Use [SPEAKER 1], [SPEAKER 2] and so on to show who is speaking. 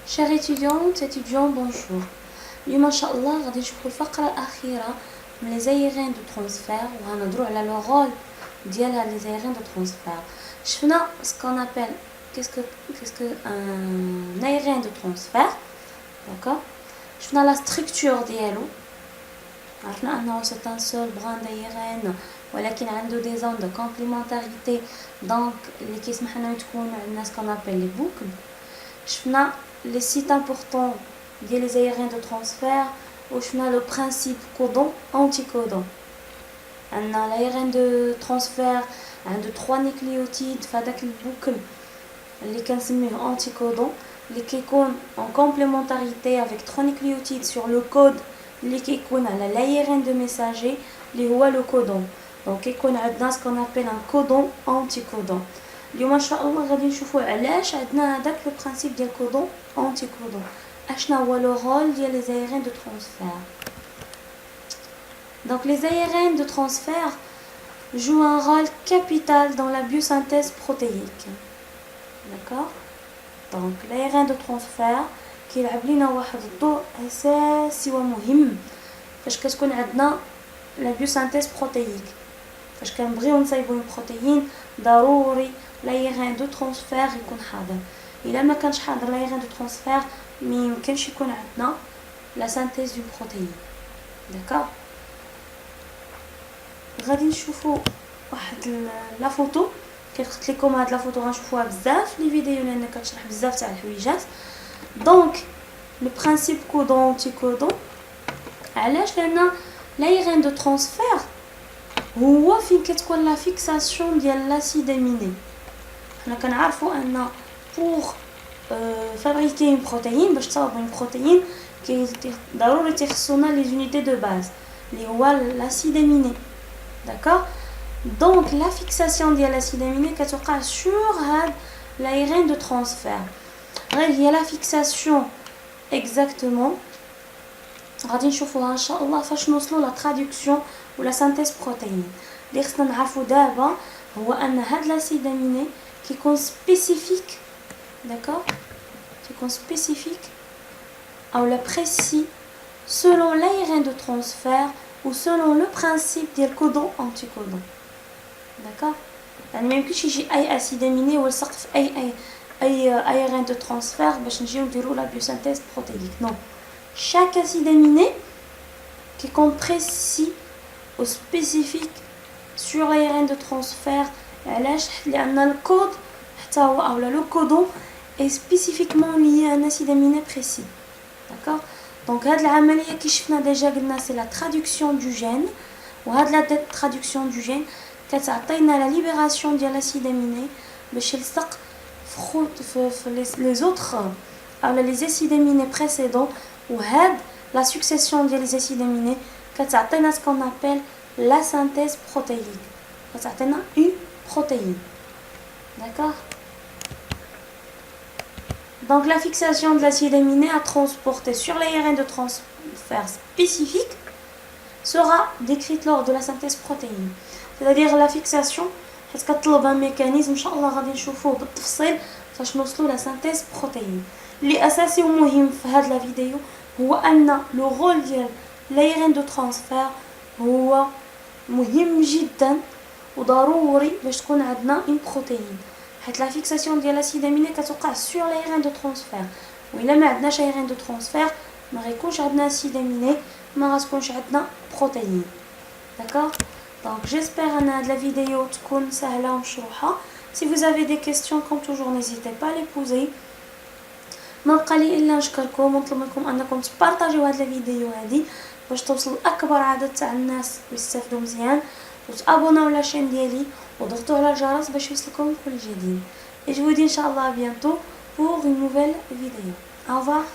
[SPEAKER 1] Chers étudiantes et étudiants, bonjour. اليوم ان شاء الله غادي نشوفوا الفقره الاخيره من لي زايغين دو ترانسفير وغنهضروا على لو رول ديال هاد لي زايغين دو ترانسفير. شفنا سكون ابل qu'est-ce que un aérien de transfert, d'accord. شفنا لا ستركتور ديالو، عرفنا انه c'est un seul brin d'aérien ولكن عنده دي زون دو كومبليمونتاريتي دونك اللي كيسمح لنا تكون عندنا سكون ابل لي بوكل. شفنا les sites importants ديال les aériens de transfert وشفنا le principe codon anticodon. عندنا l'aérien de transfert عنده 3 نيكليوتيد فهداك البوكل اللي كنسميه anticodon اللي كيكون en complémentarité avec 3 نيكليوتيد sur le code اللي كيكون على l'aérien de messager اللي هو le codon. دونك كيكون عندنا ce qu'on appelle un codon anticodon. اليوم ان شاء الله غادي نشوفوا علاش عندنا هذاك لو برينسيپ ديال كودون اونتي كودون، اشنا هو لو رول ديال لي زايرين دو ترانسفير. دونك لي زايرين دو ترانسفير jouent un rôle capital dans la biosynthèse protéique, d'accord. دونك l'aérien de transfert كيلعب لينا واحد الدور اساسي ومهم فاش كتكون عندنا لا biosynthèse protéique. فاش كنبغيو نصايبوا البروتيين ضروري l'aérien de transfert يكون حاضر. الا ما كانش حاضر l'aérien de transfert ما يمكنش يكون عندنا لا سانتيز دو بروتيين، داكوغ. غادي نشوفوا واحد لا فوتو كيف قلت لكم. هاد لا فوتو غنشوفوها بزاف في لي فيديو لان كتشرح بزاف تاع الحويجات. دونك لو برينسيپ كودون اونتي كودون علاش؟ لان l'aérien de transfert هو فين كتكون لا فيكساسيون ديال لاسيد اميني. حنا كنعرفوا ان بوغ فابريكي اون بروتيين، باش تصاوب اون بروتيين ضروري تخصونا لي زونيتي دو باز اللي هو لاسيد اميني، داكوغ. دونك لا فيكساسيون ديال لاسيد اميني كتوقع سور هاد l'aérien de transfert. غير هي لا فيكساسيون اكزاكتومون غادي نشوفوها ان شاء الله فاش نوصلوا لا ترادكسيون ولا سانتيز بروتيين. اللي خصنا نعرفوا دابا هو ان هاد لاسيد اميني كيكون سبيسيفيك، داكوغ، كيكون سبيسيفيك او لا بريسي selon l'aérien de transfert ou selon le principe ديال كودون انتي كودون، داكوغ. يعني ما يمكنش يجي اي اسيد اميني ويلصق في اي aérien de transfert باش نجيو نديروا لا بيوسينثيز بروتييك. نو، chaque acide aminé qui est précis ou spécifique sur l'aérien de transfert. علاش؟ لان الكود حتى هو او لو كودون est spécifiquement lié à un acide aminé précis, d'accord. donc هاد العمليه كي شفنا ديجا قلنا سي لا traduction du gène، وهاد لا traduction du gène كتعطينا لا libération ديال l'acide aminé باش يلصق في les autres او les acides aminés précédents. وهاد la succession ديال les acides aminés كتعطينا ce qu'on appelle la synthèse protéique، كتعطينا une protéine، d'accord. donc la fixation de l'acide aminé à transporter sur l'aérien de transfert spécifique sera décrite lors de la synthèse protéine. c'est-à-dire la fixation حيت كتطلب un mécanisme ان شاء الله غادي نشوفوه بالتفصيل فاش نوصلوا لا سانتيز بروتيين. اللي اساسي ومهم في هاد لا فيديو هو ان لو رول ديال l'aérien de transfert هو مهم جدا وضروري باش تكون عندنا اون بروتيين، حيت لا فيكساسيون ديال لاسيد اميني كتوقع سور l'aérien de transfert. وإلا ما عندناش l'aérien de transfert ما غيكونش عندنا اسيد اميني، ما غتكونش عندنا بروتيين، داكوغ. donc j'espère ان هاد لا فيديو تكون سهله ومشروحه. si vous avez des questions comme toujours n'hésitez pas à les poser. ما بقى لي الا نشكركم ونطلب منكم انكم تبارطاجيو هاد الفيديو هادي باش توصل اكبر عدد تاع الناس ويستافدوا مزيان، وتابوناو لا شين ديالي وضغطوا على الجرس باش يوصلكم كل جديد. et je vous dis inchallah à bientôt pour une nouvelle vidéo. au revoir.